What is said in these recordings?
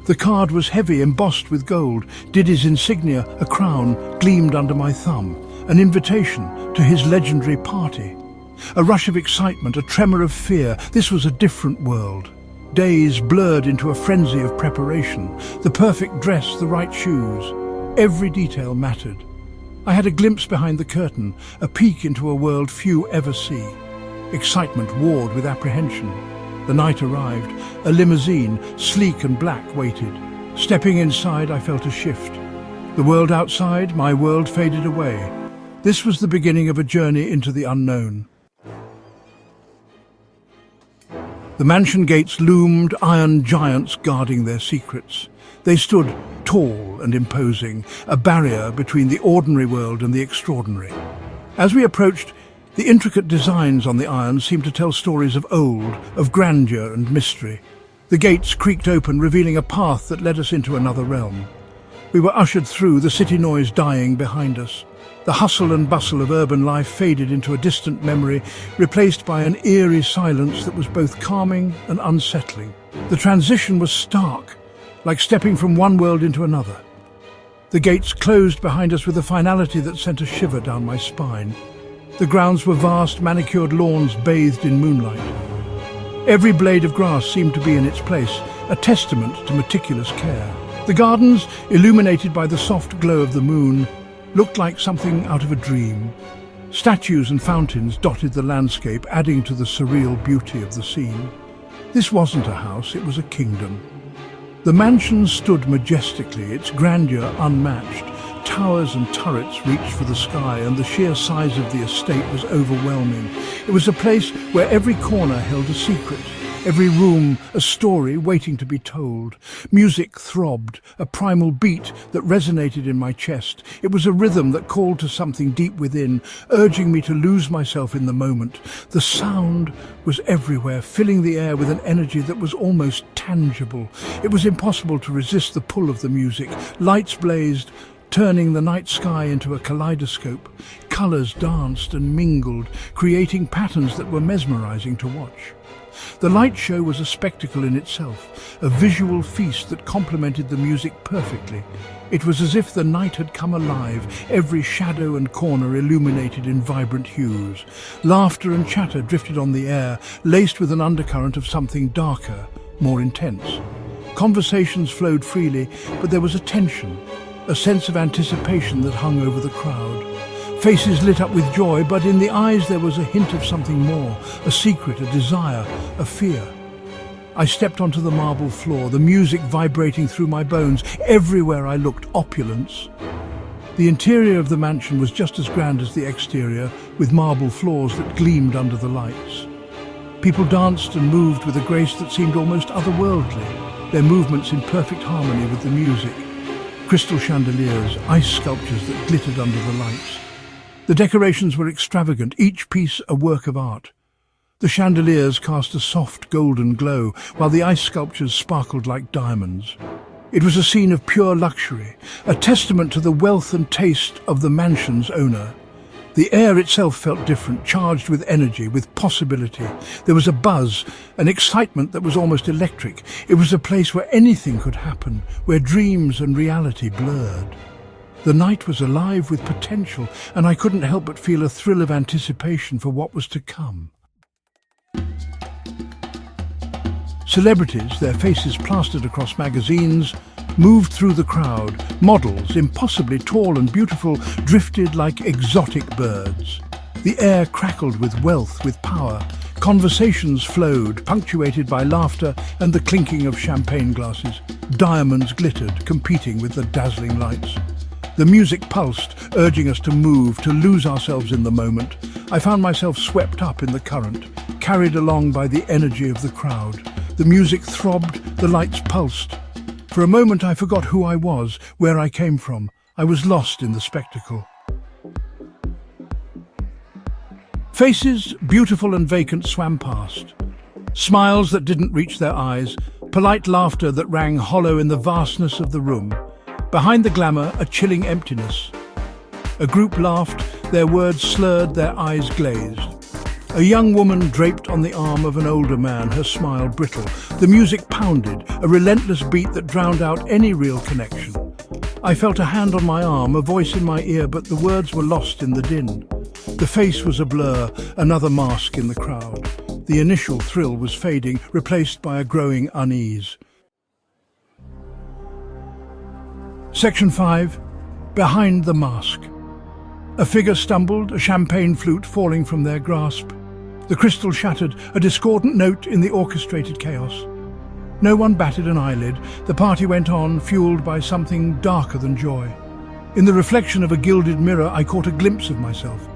The card was heavy, embossed with gold. Diddy's insignia, a crown, gleamed under my thumb. An invitation to his legendary party. A rush of excitement, a tremor of fear. This was a different world. Days blurred into a frenzy of preparation. The perfect dress, the right shoes. Every detail mattered. I had a glimpse behind the curtain, a peek into a world few ever see. Excitement warred with apprehension. The night arrived. A limousine, sleek and black, waited. Stepping inside, I felt a shift. The world outside, my world, faded away. This was the beginning of a journey into the unknown. The mansion gates loomed, iron giants guarding their secrets. They stood tall and imposing, a barrier between the ordinary world and the extraordinary. As we approached, the intricate designs on the irons seemed to tell stories of old, of grandeur and mystery. The gates creaked open, revealing a path that led us into another realm. We were ushered through, the city noise dying behind us. The hustle and bustle of urban life faded into a distant memory, replaced by an eerie silence that was both calming and unsettling. The transition was stark, like stepping from one world into another. The gates closed behind us with a finality that sent a shiver down my spine. The grounds were vast, manicured lawns bathed in moonlight. Every blade of grass seemed to be in its place, a testament to meticulous care. The gardens, illuminated by the soft glow of the moon, looked like something out of a dream. Statues and fountains dotted the landscape, adding to the surreal beauty of the scene. This wasn't a house, it was a kingdom. The mansion stood majestically, its grandeur unmatched. Towers and turrets reached for the sky, and the sheer size of the estate was overwhelming. It was a place where every corner held a secret, every room a story waiting to be told. Music throbbed, a primal beat that resonated in my chest. It was a rhythm that called to something deep within, urging me to lose myself in the moment. The sound was everywhere, filling the air with an energy that was almost tangible. It was impossible to resist the pull of the music. Lights blazed, turning the night sky into a kaleidoscope. Colours danced and mingled, creating patterns that were mesmerizing to watch. The light show was a spectacle in itself, a visual feast that complemented the music perfectly. It was as if the night had come alive, every shadow and corner illuminated in vibrant hues. Laughter and chatter drifted on the air, laced with an undercurrent of something darker, more intense. Conversations flowed freely, but there was a tension, a sense of anticipation that hung over the crowd. Faces lit up with joy, but in the eyes there was a hint of something more, a secret, a desire, a fear. I stepped onto the marble floor, the music vibrating through my bones. Everywhere I looked, opulence. The interior of the mansion was just as grand as the exterior, with marble floors that gleamed under the lights. People danced and moved with a grace that seemed almost otherworldly, their movements in perfect harmony with the music. Crystal chandeliers, ice sculptures that glittered under the lights. The decorations were extravagant, each piece a work of art. The chandeliers cast a soft golden glow, while the ice sculptures sparkled like diamonds. It was a scene of pure luxury, a testament to the wealth and taste of the mansion's owner. The air itself felt different, charged with energy, with possibility. There was a buzz, an excitement that was almost electric. It was a place where anything could happen, where dreams and reality blurred. The night was alive with potential, and I couldn't help but feel a thrill of anticipation for what was to come. Celebrities, their faces plastered across magazines, moved through the crowd. Models, impossibly tall and beautiful, drifted like exotic birds. The air crackled with wealth, with power. Conversations flowed, punctuated by laughter and the clinking of champagne glasses. Diamonds glittered, competing with the dazzling lights. The music pulsed, urging us to move, to lose ourselves in the moment. I found myself swept up in the current, carried along by the energy of the crowd. The music throbbed, the lights pulsed. For a moment I forgot who I was, where I came from. I was lost in the spectacle. Faces, beautiful and vacant, swam past. Smiles that didn't reach their eyes, polite laughter that rang hollow in the vastness of the room. Behind the glamour, a chilling emptiness. A group laughed, their words slurred, their eyes glazed. A young woman draped on the arm of an older man, her smile brittle. The music pounded, a relentless beat that drowned out any real connection. I felt a hand on my arm, a voice in my ear, but the words were lost in the din. The face was a blur, another mask in the crowd. The initial thrill was fading, replaced by a growing unease. Section 5. Behind the mask. A figure stumbled, a champagne flute falling from their grasp. The crystal shattered, a discordant note in the orchestrated chaos. No one batted an eyelid. The party went on, fueled by something darker than joy. In the reflection of a gilded mirror, I caught a glimpse of myself.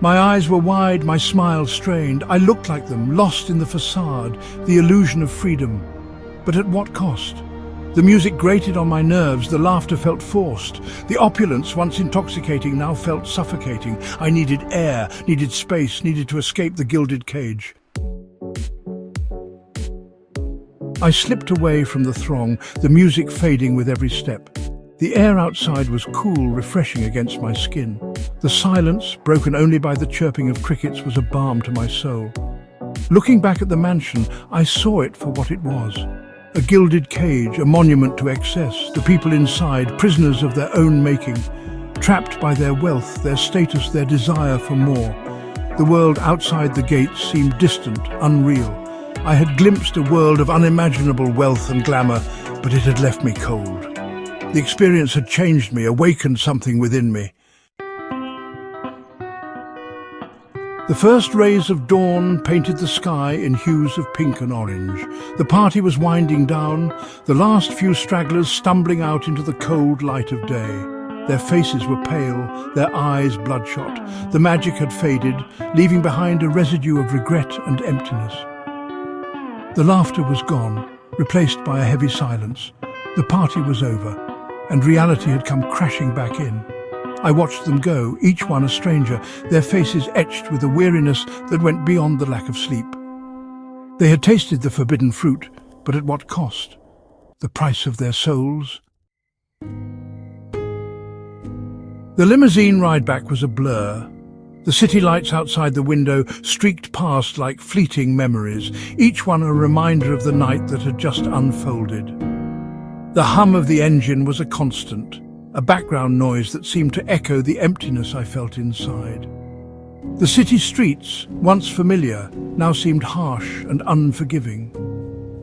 My eyes were wide, my smile strained. I looked like them, lost in the facade, the illusion of freedom. But at what cost? The music grated on my nerves, the laughter felt forced. The opulence, once intoxicating, now felt suffocating. I needed air, needed space, needed to escape the gilded cage. I slipped away from the throng, the music fading with every step. The air outside was cool, refreshing against my skin. The silence, broken only by the chirping of crickets, was a balm to my soul. Looking back at the mansion, I saw it for what it was. A gilded cage, a monument to excess, the people inside, prisoners of their own making, trapped by their wealth, their status, their desire for more. The world outside the gates seemed distant, unreal. I had glimpsed a world of unimaginable wealth and glamour, but it had left me cold. The experience had changed me, awakened something within me. The first rays of dawn painted the sky in hues of pink and orange. The party was winding down, the last few stragglers stumbling out into the cold light of day. Their faces were pale, their eyes bloodshot. The magic had faded, leaving behind a residue of regret and emptiness. The laughter was gone, replaced by a heavy silence. The party was over, and reality had come crashing back in. I watched them go, each one a stranger, their faces etched with a weariness that went beyond the lack of sleep. They had tasted the forbidden fruit, but at what cost? The price of their souls? The limousine ride back was a blur. The city lights outside the window streaked past like fleeting memories, each one a reminder of the night that had just unfolded. The hum of the engine was a constant, a background noise that seemed to echo the emptiness I felt inside. The city streets, once familiar, now seemed harsh and unforgiving.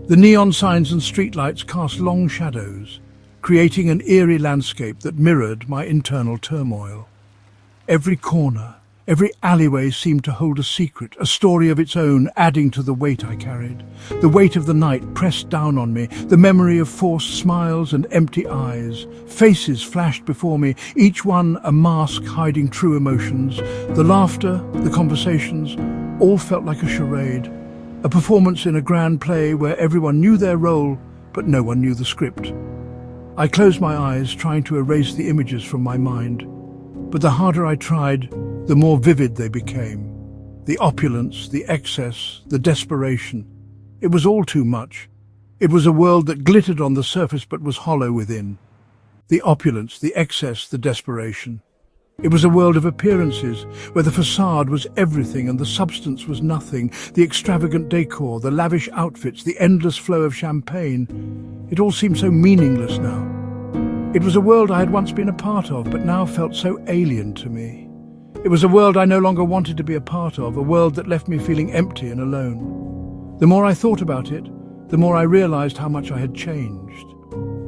The neon signs and streetlights cast long shadows, creating an eerie landscape that mirrored my internal turmoil. Every corner, every alleyway seemed to hold a secret, a story of its own, adding to the weight I carried. The weight of the night pressed down on me, the memory of forced smiles and empty eyes. Faces flashed before me, each one a mask hiding true emotions. The laughter, the conversations, all felt like a charade, a performance in a grand play where everyone knew their role, but no one knew the script. I closed my eyes, trying to erase the images from my mind. But the harder I tried, the more vivid they became. The opulence, the excess, the desperation. It was all too much. It was a world that glittered on the surface but was hollow within. The opulence, the excess, the desperation. It was a world of appearances, where the facade was everything and the substance was nothing. The extravagant decor, the lavish outfits, the endless flow of champagne. It all seemed so meaningless now. It was a world I had once been a part of, but now felt so alien to me. It was a world I no longer wanted to be a part of, a world that left me feeling empty and alone. The more I thought about it, the more I realized how much I had changed.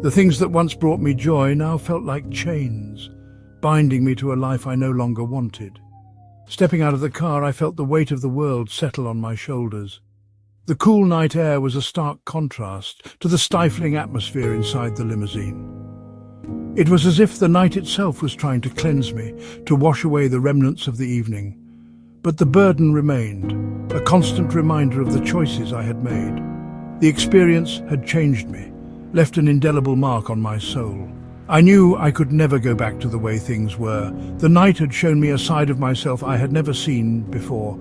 The things that once brought me joy now felt like chains, binding me to a life I no longer wanted. Stepping out of the car, I felt the weight of the world settle on my shoulders. The cool night air was a stark contrast to the stifling atmosphere inside the limousine. It was as if the night itself was trying to cleanse me, to wash away the remnants of the evening. But the burden remained, a constant reminder of the choices I had made. The experience had changed me, left an indelible mark on my soul. I knew I could never go back to the way things were. The night had shown me a side of myself I had never seen before,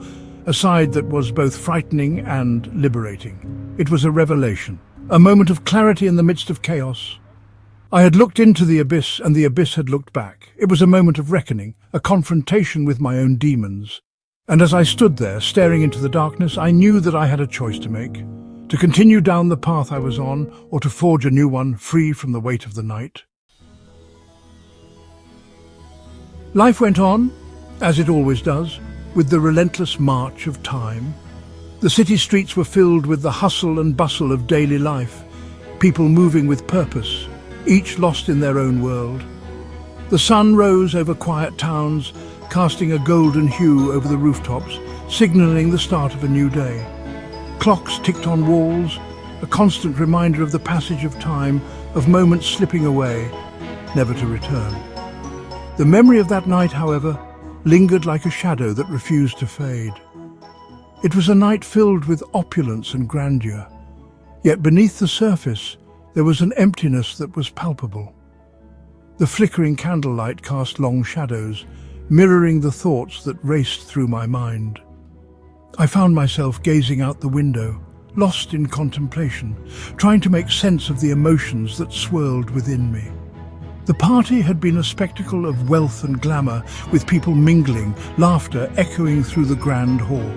a side that was both frightening and liberating. It was a revelation, a moment of clarity in the midst of chaos. I had looked into the abyss, and the abyss had looked back. It was a moment of reckoning, a confrontation with my own demons. And as I stood there, staring into the darkness, I knew that I had a choice to make. To continue down the path I was on, or to forge a new one, free from the weight of the night. Life went on, as it always does, with the relentless march of time. The city streets were filled with the hustle and bustle of daily life, people moving with purpose, each lost in their own world. The sun rose over quiet towns, casting a golden hue over the rooftops, signaling the start of a new day. Clocks ticked on walls, a constant reminder of the passage of time, of moments slipping away, never to return. The memory of that night, however, lingered like a shadow that refused to fade. It was a night filled with opulence and grandeur, yet beneath the surface there was an emptiness that was palpable. The flickering candlelight cast long shadows, mirroring the thoughts that raced through my mind. I found myself gazing out the window, lost in contemplation, trying to make sense of the emotions that swirled within me. The party had been a spectacle of wealth and glamour, with people mingling, laughter echoing through the grand hall.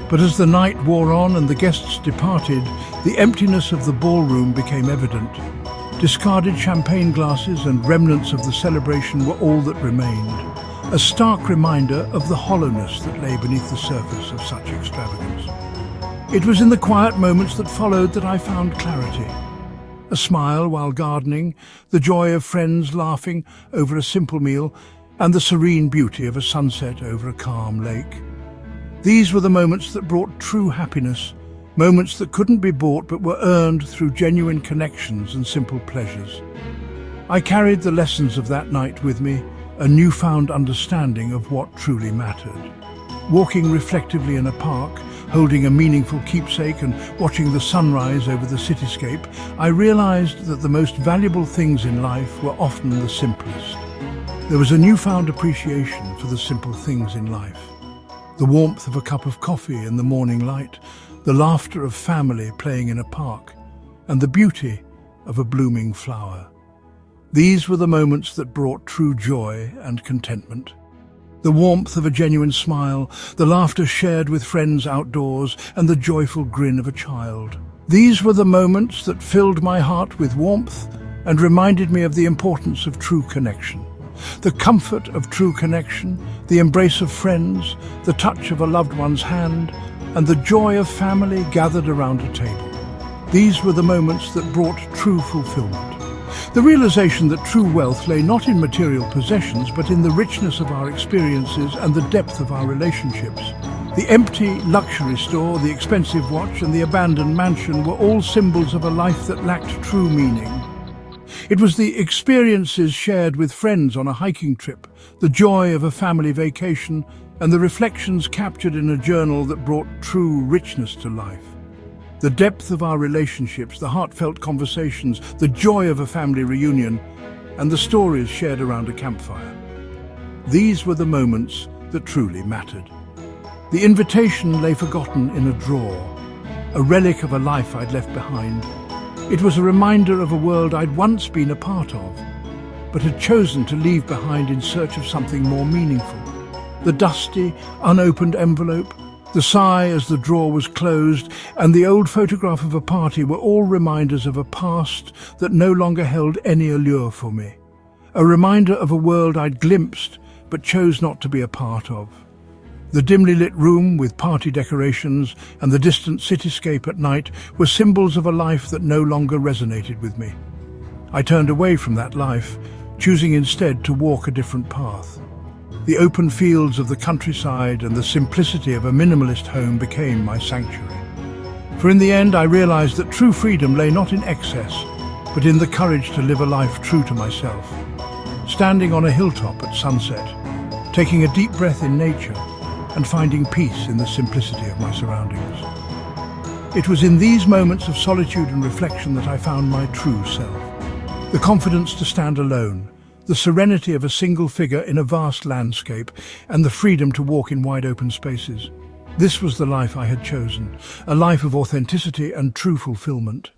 But as the night wore on and the guests departed, the emptiness of the ballroom became evident. Discarded champagne glasses and remnants of the celebration were all that remained, a stark reminder of the hollowness that lay beneath the surface of such extravagance. It was in the quiet moments that followed that I found clarity. A smile while gardening, the joy of friends laughing over a simple meal, and the serene beauty of a sunset over a calm lake. These were the moments that brought true happiness, moments that couldn't be bought but were earned through genuine connections and simple pleasures. I carried the lessons of that night with me, a newfound understanding of what truly mattered. Walking reflectively in a park, holding a meaningful keepsake and watching the sunrise over the cityscape, I realized that the most valuable things in life were often the simplest. There was a newfound appreciation for the simple things in life. The warmth of a cup of coffee in the morning light, the laughter of family playing in a park, and the beauty of a blooming flower. These were the moments that brought true joy and contentment. The warmth of a genuine smile, the laughter shared with friends outdoors, and the joyful grin of a child. These were the moments that filled my heart with warmth and reminded me of the importance of true connection. The comfort of true connection, the embrace of friends, the touch of a loved one's hand, and the joy of family gathered around a table. These were the moments that brought true fulfillment. The realization that true wealth lay not in material possessions, but in the richness of our experiences and the depth of our relationships. The empty luxury store, the expensive watch, and the abandoned mansion were all symbols of a life that lacked true meaning. It was the experiences shared with friends on a hiking trip, the joy of a family vacation, and the reflections captured in a journal that brought true richness to life. The depth of our relationships, the heartfelt conversations, the joy of a family reunion, and the stories shared around a campfire. These were the moments that truly mattered. The invitation lay forgotten in a drawer, a relic of a life I'd left behind. It was a reminder of a world I'd once been a part of, but had chosen to leave behind in search of something more meaningful. The dusty, unopened envelope, the sigh as the drawer was closed, and the old photograph of a party were all reminders of a past that no longer held any allure for me. A reminder of a world I'd glimpsed but chose not to be a part of. The dimly lit room with party decorations and the distant cityscape at night were symbols of a life that no longer resonated with me. I turned away from that life, choosing instead to walk a different path. The open fields of the countryside and the simplicity of a minimalist home became my sanctuary. For in the end, I realized that true freedom lay not in excess, but in the courage to live a life true to myself. Standing on a hilltop at sunset, taking a deep breath in nature, and finding peace in the simplicity of my surroundings. It was in these moments of solitude and reflection that I found my true self. The confidence to stand alone, the serenity of a single figure in a vast landscape, and the freedom to walk in wide open spaces. This was the life I had chosen, a life of authenticity and true fulfillment.